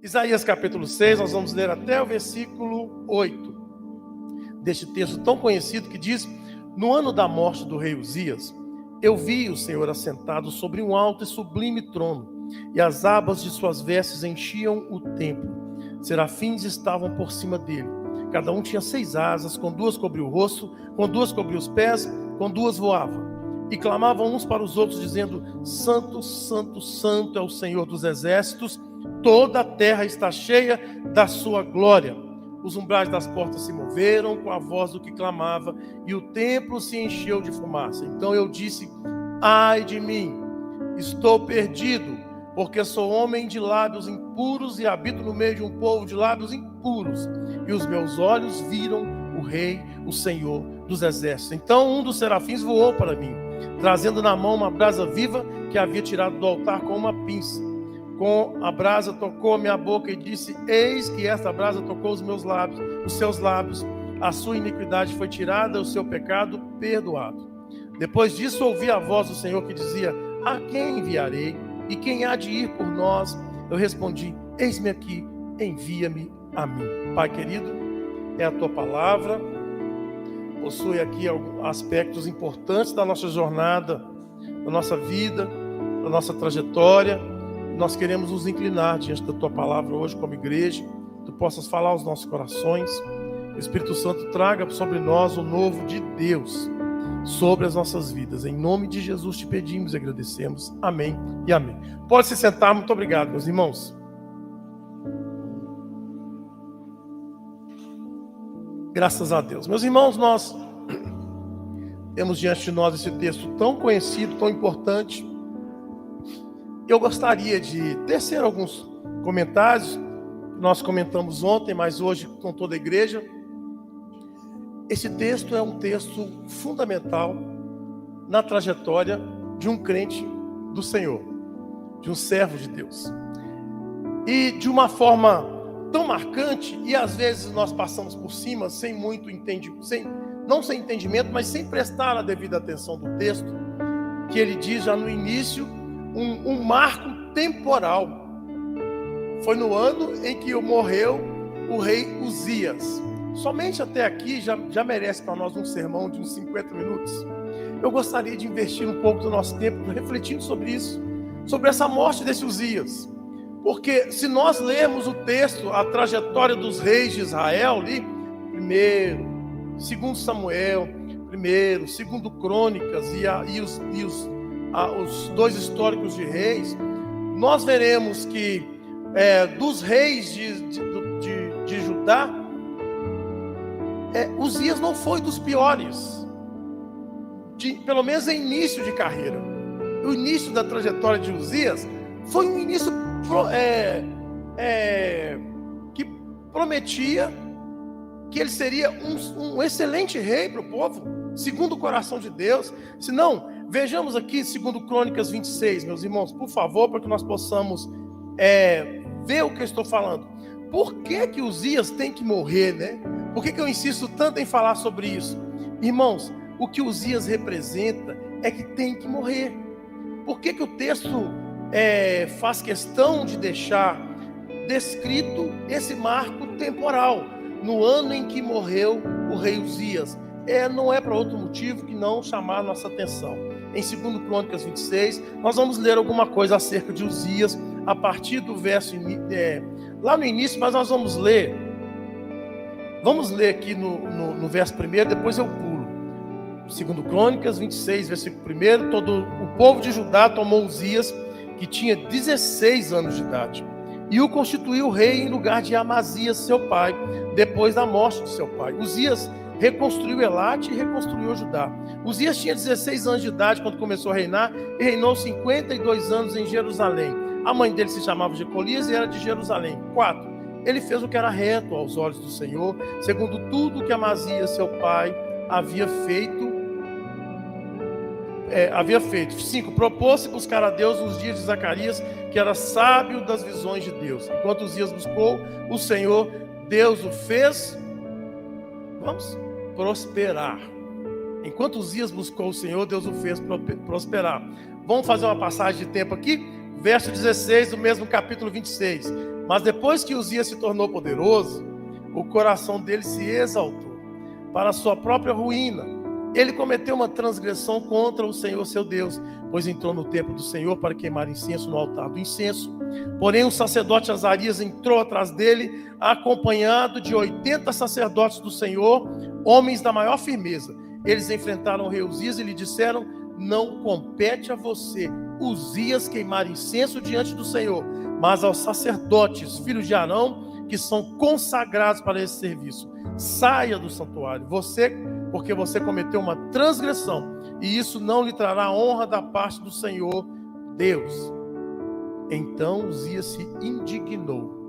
Isaías capítulo 6, nós vamos ler até o versículo 8, deste texto tão conhecido que diz: no ano da morte do rei Uzias, eu vi o Senhor assentado sobre um alto e sublime trono, e as abas de suas vestes enchiam o templo. Serafins estavam por cima dele, cada um tinha 6 asas, com 2 cobriu o rosto, com 2 cobriu os pés, com 2 voava. E clamavam uns para os outros, dizendo: Santo, Santo, Santo é o Senhor dos exércitos, toda a terra está cheia da sua glória. Os umbrais das portas se moveram com a voz do que clamava, e o templo se encheu de fumaça. Então eu disse: ai de mim, estou perdido, porque sou homem de lábios impuros e habito no meio de um povo de lábios impuros. E os meus olhos viram o Rei, o Senhor dos exércitos. Então um dos serafins voou para mim, trazendo na mão uma brasa viva que havia tirado do altar com uma pinça. Com a brasa tocou a minha boca e disse: eis que esta brasa tocou os meus lábios, os seus lábios. A sua iniquidade foi tirada, o seu pecado perdoado. Depois disso ouvi a voz do Senhor que dizia: a quem enviarei? E quem há de ir por nós? Eu respondi: eis-me aqui, envia-me a mim. Pai querido, é a tua palavra, possui aqui aspectos importantes da nossa jornada, da nossa vida, da nossa trajetória. Nós queremos nos inclinar diante da tua palavra hoje como igreja. Tu possas falar aos nossos corações. O Espírito Santo traga sobre nós o novo de Deus sobre as nossas vidas. Em nome de Jesus te pedimos e agradecemos. Amém e amém. Pode se sentar. Muito obrigado, meus irmãos. Graças a Deus. Meus irmãos, nós temos diante de nós esse texto tão conhecido, tão importante. Eu gostaria de tecer alguns comentários. Nós comentamos ontem, mas hoje com toda a igreja. Esse texto é um texto fundamental na trajetória de um crente do Senhor, de um servo de Deus. E de uma forma tão marcante, e às vezes nós passamos por cima sem muito entendimento, não sem entendimento, mas sem prestar a devida atenção do texto, que ele diz já no início, um marco temporal. Foi no ano em que morreu o rei Uzias. Somente até aqui já merece para nós um sermão de uns 50 minutos. Eu gostaria de investir um pouco do nosso tempo refletindo sobre isso, sobre essa morte desse Uzias. Porque se nós lermos o texto, a trajetória dos reis de Israel, ali, primeiro, segundo Samuel, primeiro, segundo Crônicas e os 2 históricos de reis, nós veremos que dos reis de Judá, Uzias não foi dos piores, pelo menos em início de carreira. O início da trajetória de Uzias foi um início que prometia que ele seria um excelente rei para o povo, segundo o coração de Deus. Se não, vejamos aqui, segundo Crônicas 26, meus irmãos, por favor, para que nós possamos ver o que eu estou falando. Por que Uzias tem que morrer, né? Por que eu insisto tanto em falar sobre isso? Irmãos, o que Uzias representa é que tem que morrer. Por que o texto faz questão de deixar descrito esse marco temporal, no ano em que morreu o rei Uzias? Não é para outro motivo que não chamar nossa atenção. Em 2 Crônicas 26, nós vamos ler alguma coisa acerca de Uzias, a partir do verso, lá no início, mas nós vamos ler aqui no verso 1, depois eu pulo. 2 Crônicas 26, versículo 1, todo o povo de Judá tomou Uzias, que tinha 16 anos de idade, e o constituiu rei em lugar de Amazias, seu pai, depois da morte de seu pai. Uzias reconstruiu Elate e reconstruiu Judá. Uzias tinha 16 anos de idade quando começou a reinar, e reinou 52 anos em Jerusalém. A mãe dele se chamava Jecolias e era de Jerusalém. 4. Ele fez o que era reto aos olhos do Senhor, segundo tudo que Amazias, seu pai, havia feito. 5. Propôs-se buscar a Deus nos dias de Zacarias, que era sábio das visões de Deus. Enquanto Uzias buscou o Senhor, Deus o fez prosperar. Enquanto Uzias buscou o Senhor, Deus o fez prosperar. Vamos fazer uma passagem de tempo aqui? Verso 16 do mesmo capítulo 26. Mas depois que Uzias se tornou poderoso, o coração dele se exaltou para a sua própria ruína. Ele cometeu uma transgressão contra o Senhor seu Deus, pois entrou no templo do Senhor para queimar incenso no altar do incenso. Porém, o sacerdote Azarias entrou atrás dele, acompanhado de 80 sacerdotes do Senhor, homens da maior firmeza. Eles enfrentaram o rei Uzias e lhe disseram: não compete a você, Uzias, queimar incenso diante do Senhor, mas aos sacerdotes, filhos de Arão, que são consagrados para esse serviço. Saia do santuário, porque você cometeu uma transgressão, e isso não lhe trará honra da parte do Senhor Deus. Então Uzias se indignou.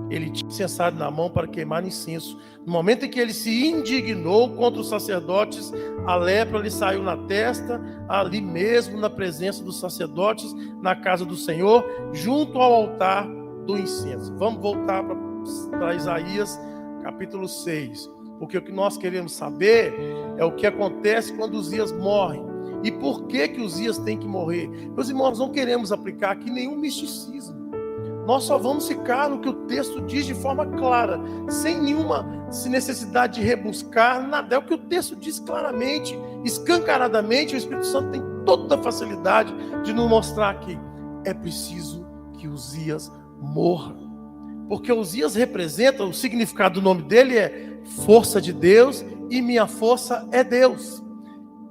Ele tinha incensário na mão para queimar incenso. No momento em que ele se indignou contra os sacerdotes, a lepra lhe saiu na testa, ali mesmo na presença dos sacerdotes, na casa do Senhor, junto ao altar do incenso. Vamos voltar para Isaías capítulo 6, porque o que nós queremos saber é o que acontece quando Uzias morre. E por que Uzias tem que morrer? Meus irmãos, não queremos aplicar aqui nenhum misticismo. Nós só vamos ficar no que o texto diz de forma clara, sem nenhuma necessidade de rebuscar nada. É o que o texto diz claramente, escancaradamente. O Espírito Santo tem toda a facilidade de nos mostrar aqui. É preciso que Uzias morra, porque Uzias representa, o significado do nome dele é força de Deus, e minha força é Deus.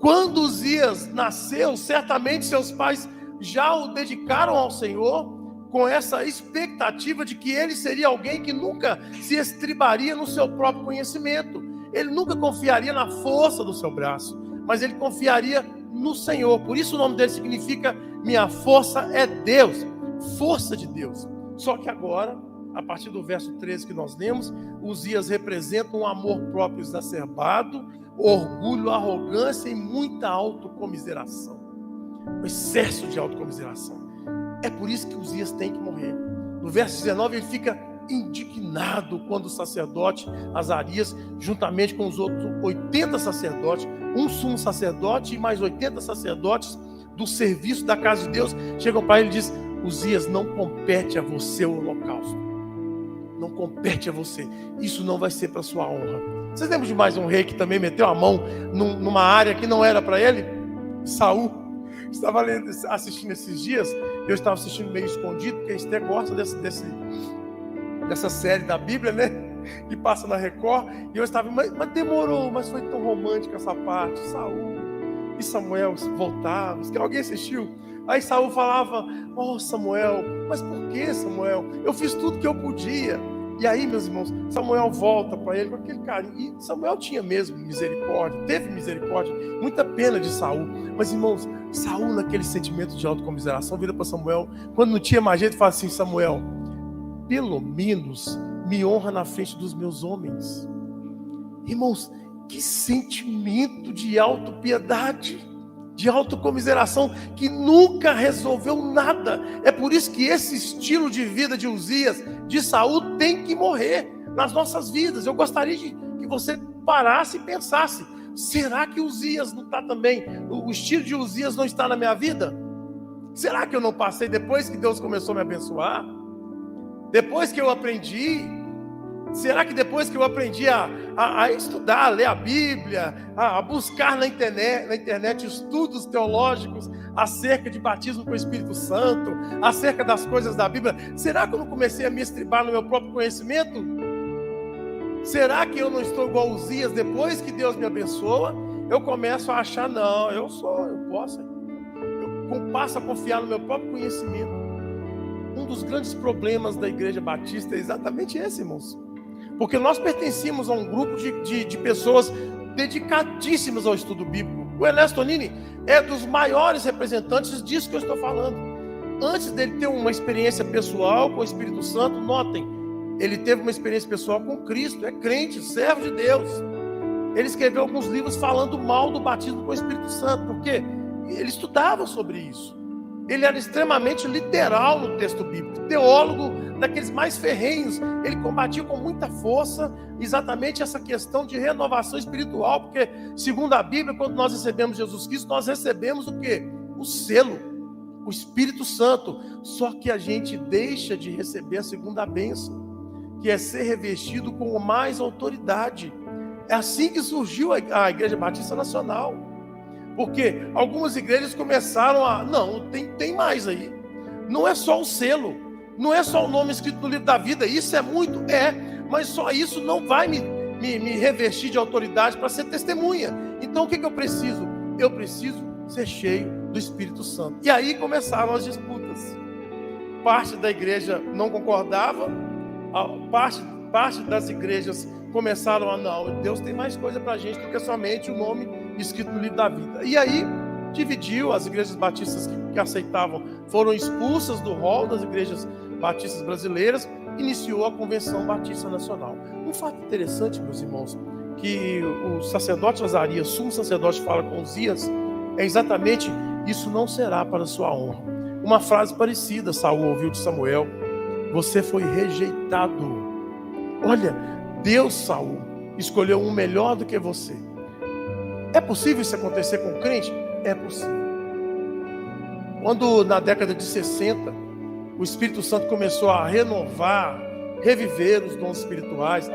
Quando Uzias nasceu, certamente seus pais já o dedicaram ao Senhor, com essa expectativa de que ele seria alguém que nunca se estribaria no seu próprio conhecimento. Ele nunca confiaria na força do seu braço, mas ele confiaria no Senhor. Por isso o nome dele significa: minha força é Deus, força de Deus. Só que agora, a partir do verso 13 que nós lemos, Uzias representa um amor próprio exacerbado, orgulho, arrogância e muita autocomiseração. Um excesso de autocomiseração. É por isso que Uzias tem que morrer. No verso 19 ele fica indignado quando o sacerdote Azarias, juntamente com os outros 80 sacerdotes, um sumo sacerdote e mais 80 sacerdotes do serviço da casa de Deus, chegam para ele e dizem: Uzias, não compete a você o holocausto. Não compete a você. Isso não vai ser para sua honra. Vocês lembram de mais um rei que também meteu a mão numa área que não era para ele? Saul. Estava assistindo esses dias. Eu estava assistindo meio escondido, porque a Esther gosta dessa série da Bíblia, né? Que passa na Record. E eu estava, mas demorou, mas foi tão romântica essa parte. Saul e Samuel voltavam. Alguém assistiu? Aí Saul falava: oh Samuel, mas por que Samuel? Eu fiz tudo que eu podia. E aí, meus irmãos, Samuel volta para ele com aquele carinho. E Samuel tinha mesmo misericórdia, teve misericórdia, muita pena de Saul. Mas, irmãos, Saul, naquele sentimento de autocomiseração, vira para Samuel, quando não tinha mais jeito, fala assim: Samuel, pelo menos me honra na frente dos meus homens. Irmãos, que sentimento de autopiedade, de autocomiseração, que nunca resolveu nada. É por isso que esse estilo de vida de Uzias, de Saul, tem que morrer nas nossas vidas. Eu gostaria que você parasse e pensasse: será que Uzias não está também, o estilo de Uzias não está na minha vida? Será que eu não passei depois que Deus começou a me abençoar? Depois que eu aprendi? Será que depois que eu aprendi a estudar, a ler a Bíblia, a buscar na internet estudos teológicos acerca de batismo com o Espírito Santo, acerca das coisas da Bíblia, será que eu não comecei a me estribar no meu próprio conhecimento? Será que eu não estou igual a Uzias? Depois que Deus me abençoa, eu começo a achar: não, eu posso. Eu passo a confiar no meu próprio conhecimento. Um dos grandes problemas da Igreja Batista é exatamente esse, irmãos. Porque nós pertencíamos a um grupo de pessoas dedicadíssimas ao estudo bíblico. O Ernesto Nini é dos maiores representantes disso que eu estou falando. Antes dele ter uma experiência pessoal com o Espírito Santo, notem, ele teve uma experiência pessoal com Cristo, é crente, servo de Deus. Ele escreveu alguns livros falando mal do batismo com o Espírito Santo, porque ele estudava sobre isso. Ele era extremamente literal no texto bíblico, teólogo daqueles mais ferrenhos. Ele combatia com muita força exatamente essa questão de renovação espiritual, porque segundo a Bíblia, quando nós recebemos Jesus Cristo, nós recebemos o quê? O selo. o Espírito Santo. Só que a gente deixa de receber a segunda bênção, que é ser revestido com mais autoridade. É assim que surgiu a Igreja Batista Nacional. Porque algumas igrejas começaram a... Não, tem mais aí. Não é só o selo, não é só o nome escrito no livro da vida. Isso é muito, mas só isso não vai me revestir de autoridade para ser testemunha. Então o que eu preciso? Eu preciso ser cheio do Espírito Santo. E aí começaram as disputas. Parte da igreja não concordava, parte das igrejas começaram a, não, Deus tem mais coisa para a gente do que somente o nome escrito no livro da vida. E aí dividiu, as igrejas batistas que aceitavam foram expulsas do rol das igrejas batistas brasileiras, iniciou a Convenção Batista Nacional. Um fato interessante, meus irmãos, que o sacerdote Azarias, sumo sacerdote, fala com Uzias, é exatamente: isso não será para a sua honra. Uma frase parecida Saul ouviu de Samuel: você foi rejeitado. Olha, Deus, Saul, escolheu um melhor do que você. É possível isso acontecer com o crente? É possível. Quando na década de 60 o Espírito Santo começou a renovar, reviver os dons espirituais,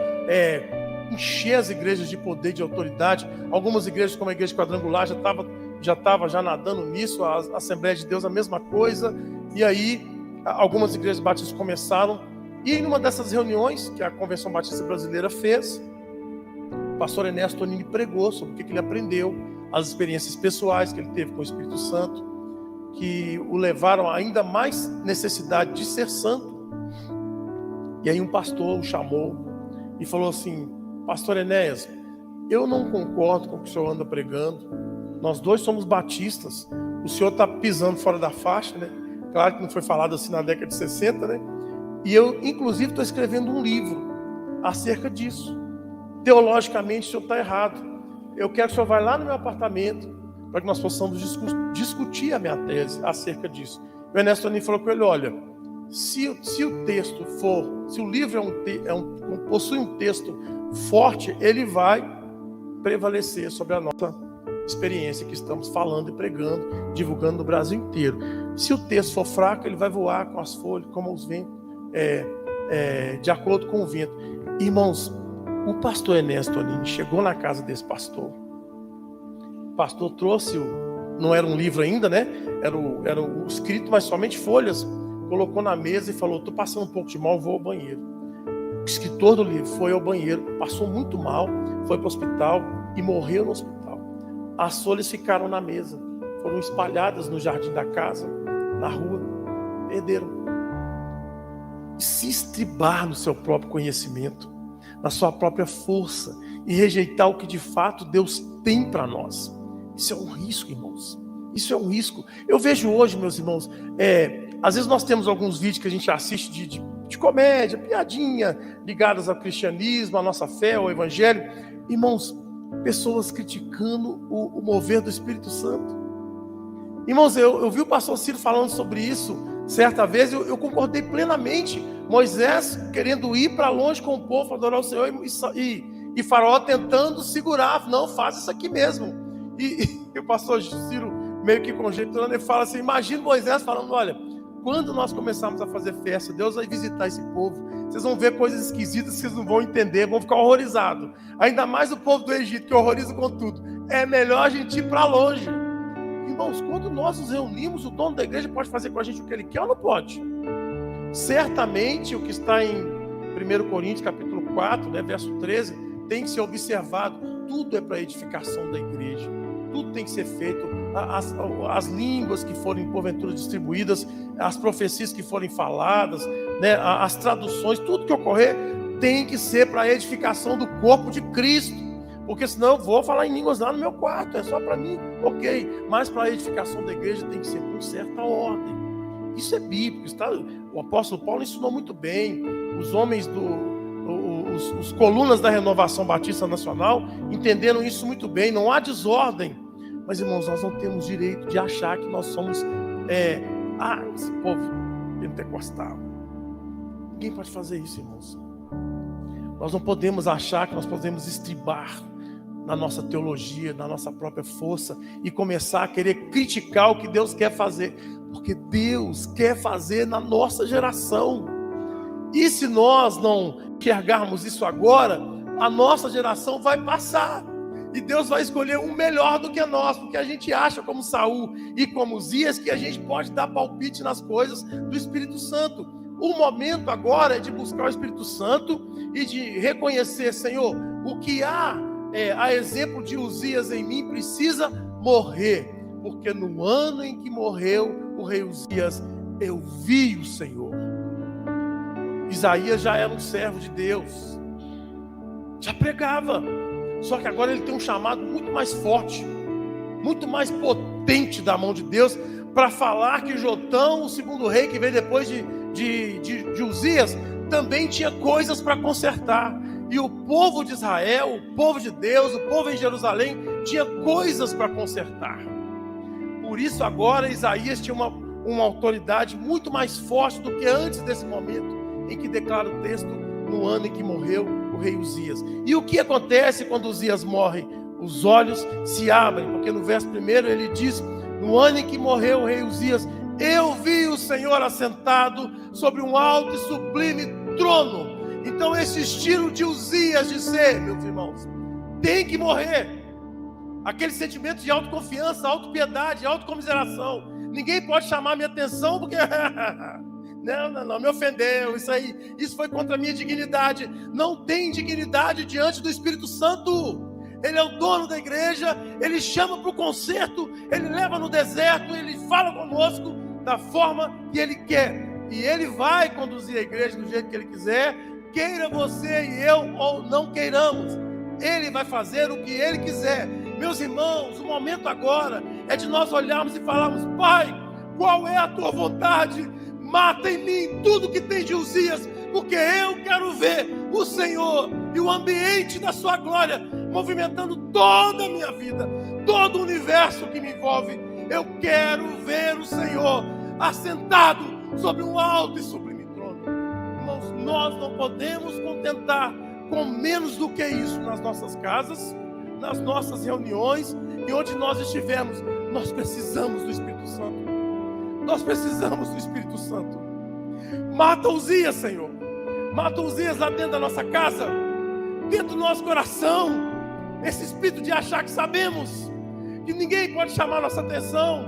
encher as igrejas de poder e de autoridade, algumas igrejas, como a Igreja Quadrangular, já estava nadando nisso, a Assembleia de Deus a mesma coisa, e aí algumas igrejas batistas começaram, e em uma dessas reuniões que a Convenção Batista Brasileira fez, o pastor Ernesto Tonini pregou sobre o que ele aprendeu, as experiências pessoais que ele teve com o Espírito Santo, que o levaram a ainda mais necessidade de ser santo. E aí um pastor o chamou e falou assim: pastor Enéas, eu não concordo com o que o senhor anda pregando, nós dois somos batistas, o senhor está pisando fora da faixa, né? Claro que não foi falado assim na década de 60, né? E eu, inclusive, estou escrevendo um livro acerca disso. Teologicamente, o senhor está errado. Eu quero que o senhor vá lá no meu apartamento para que nós possamos discutir a minha tese acerca disso. O Ernesto Tonini falou com ele: olha, se o texto for, se o livro possui um texto forte, ele vai prevalecer sobre a nossa experiência que estamos falando e pregando, divulgando no Brasil inteiro. Se o texto for fraco, ele vai voar com as folhas, como os ventos, de acordo com o vento. Irmãos, o pastor Ernesto Tonini chegou na casa desse pastor. O pastor trouxe, não era um livro ainda, né? Era o escrito, mas somente folhas. Colocou na mesa e falou: estou passando um pouco de mal, vou ao banheiro. O escritor do livro foi ao banheiro, passou muito mal, foi para o hospital e morreu no hospital. As folhas ficaram na mesa, foram espalhadas no jardim da casa, na rua, perderam. Se estribar no seu próprio conhecimento, na sua própria força, e rejeitar o que de fato Deus tem para nós, isso é um risco, irmãos. Isso é um risco. Eu vejo hoje, meus irmãos, às vezes nós temos alguns vídeos que a gente assiste de comédia, piadinha, ligadas ao cristianismo, à nossa fé, ao evangelho. Irmãos, pessoas criticando o mover do Espírito Santo. Irmãos, eu vi o pastor Ciro falando sobre isso certa vez, eu concordei plenamente. Moisés querendo ir para longe com o povo para adorar o Senhor, e Faraó tentando segurar: não, faz isso aqui mesmo. E o pastor Ciro, meio que conjecturando, ele fala assim: imagina Moisés falando: olha, quando nós começarmos a fazer festa, Deus vai visitar esse povo, vocês vão ver coisas esquisitas que vocês não vão entender, vão ficar horrorizados. Ainda mais o povo do Egito, que horroriza com tudo. É melhor a gente ir para longe. Irmãos, quando nós nos reunimos, o dono da igreja pode fazer com a gente o que ele quer ou não pode? Certamente o que está em 1 Coríntios capítulo 4, né, verso 13, tem que ser observado. Tudo é para a edificação da igreja, tudo tem que ser feito. As línguas que forem porventura distribuídas, as profecias que forem faladas, né, as traduções, tudo que ocorrer tem que ser para a edificação do corpo de Cristo. Porque senão eu vou falar em línguas lá no meu quarto, é só para mim, ok. Mas para a edificação da igreja tem que ser com certa ordem. Isso é bíblico, está? O apóstolo Paulo ensinou muito bem. Os homens os colunas da Renovação Batista Nacional entenderam isso muito bem. Não há desordem. Mas, irmãos, nós não temos direito de achar que nós somos esse povo pentecostal. Ninguém pode fazer isso, irmãos. Nós não podemos achar que nós podemos estribar na nossa teologia, na nossa própria força e começar a querer criticar o que Deus quer fazer, porque Deus quer fazer na nossa geração. E se nós não enxergarmos isso agora, a nossa geração vai passar e Deus vai escolher um melhor do que nós, porque a gente acha, como Saul e como Uzias, que a gente pode dar palpite nas coisas do Espírito Santo. O momento agora é de buscar o Espírito Santo e de reconhecer: Senhor, o que há a exemplo de Uzias em mim precisa morrer, porque no ano em que morreu o rei Uzias, eu vi o Senhor. Isaías já era um servo de Deus, já pregava, só que agora ele tem um chamado muito mais forte, muito mais potente da mão de Deus, para falar que Jotão, o segundo rei que veio depois de Uzias, também tinha coisas para consertar. E o povo de Israel, o povo de Deus, o povo em Jerusalém, tinha coisas para consertar. Por isso agora Isaías tinha uma autoridade muito mais forte do que antes desse momento em que declara o texto, no ano em que morreu o rei Uzias. E o que acontece quando Uzias morre? Os olhos se abrem, porque no verso 1 ele diz: no ano em que morreu o rei Uzias, eu vi o Senhor assentado sobre um alto e sublime trono. Então esse estilo de Uzias de ser, meus irmãos, tem que morrer. Aquele sentimento de autoconfiança, autopiedade, autocomiseração. Ninguém pode chamar minha atenção porque não, me ofendeu, isso foi contra a minha dignidade. Não tem dignidade diante do Espírito Santo. Ele é o dono da igreja, ele chama para o concerto, ele leva no deserto, ele fala conosco da forma que ele quer. E ele vai conduzir a igreja do jeito que ele quiser, queira você e eu ou não queiramos. Ele vai fazer o que ele quiser. Meus irmãos, o momento agora é de nós olharmos e falarmos: Pai, qual é a tua vontade? Mata em mim tudo que tem de Uzias, porque eu quero ver o Senhor e o ambiente da sua glória movimentando toda a minha vida, todo o universo que me envolve. Eu quero ver o Senhor assentado sobre um alto e sublime trono. Irmãos, nós não podemos contentar com menos do que isso nas nossas casas, nas nossas reuniões e onde nós estivermos. Nós precisamos do Espírito Santo. Nós precisamos do Espírito Santo. Mata Uzias, Senhor. Mata Uzias lá dentro da nossa casa, dentro do nosso coração. Esse espírito de achar que sabemos, que ninguém pode chamar a nossa atenção,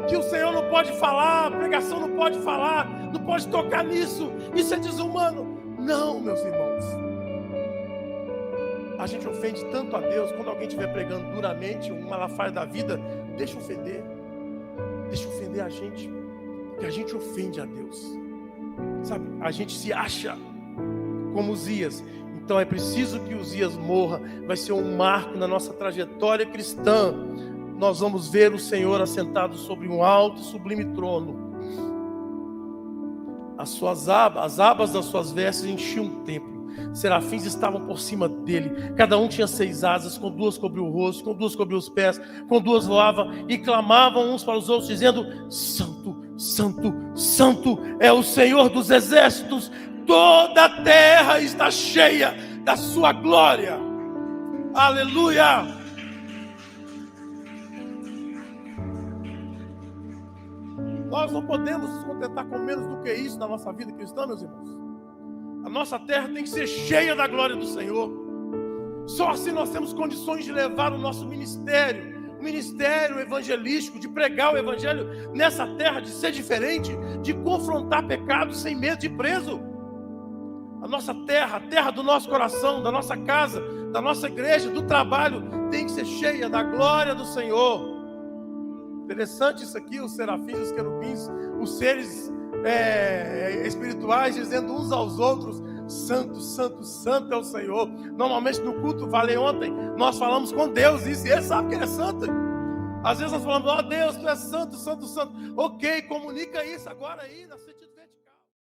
que o Senhor não pode falar, a pregação não pode falar, não pode tocar nisso, isso é desumano. Não, meus irmãos. A gente ofende tanto a Deus. Quando alguém estiver pregando duramente um malafaia da vida, deixa ofender a gente, porque a gente ofende a Deus, sabe? A gente se acha como Uzias. Então é preciso que Uzias morra. Vai ser um marco na nossa trajetória cristã. Nós vamos ver o Senhor assentado sobre um alto e sublime trono. As abas das suas vestes enchiam o templo. Serafins estavam por cima dele. Cada um tinha 6 asas, com 2 cobriu o rosto, com 2 cobriu os pés, com 2 voavam e clamavam uns para os outros, dizendo: Santo, Santo, Santo é o Senhor dos exércitos. Toda a terra está cheia da sua glória. Aleluia! Nós não podemos nos contentar com menos do que isso na nossa vida cristã, meus irmãos. A nossa terra tem que ser cheia da glória do Senhor. Só assim nós temos condições de levar o nosso ministério, o ministério evangelístico, de pregar o evangelho nessa terra, de ser diferente, de confrontar pecados sem medo de ir preso. A nossa terra, a terra do nosso coração, da nossa casa, da nossa igreja, do trabalho, tem que ser cheia da glória do Senhor. Interessante isso aqui, os serafins, os querubins, os seres espirituais dizendo uns aos outros: Santo, Santo, Santo é o Senhor. Normalmente no culto, falei ontem, nós falamos com Deus isso, e Ele sabe que Ele é santo. Às vezes nós falamos: ó Deus, Tu és santo, Santo, Santo. Ok, comunica isso agora aí na sua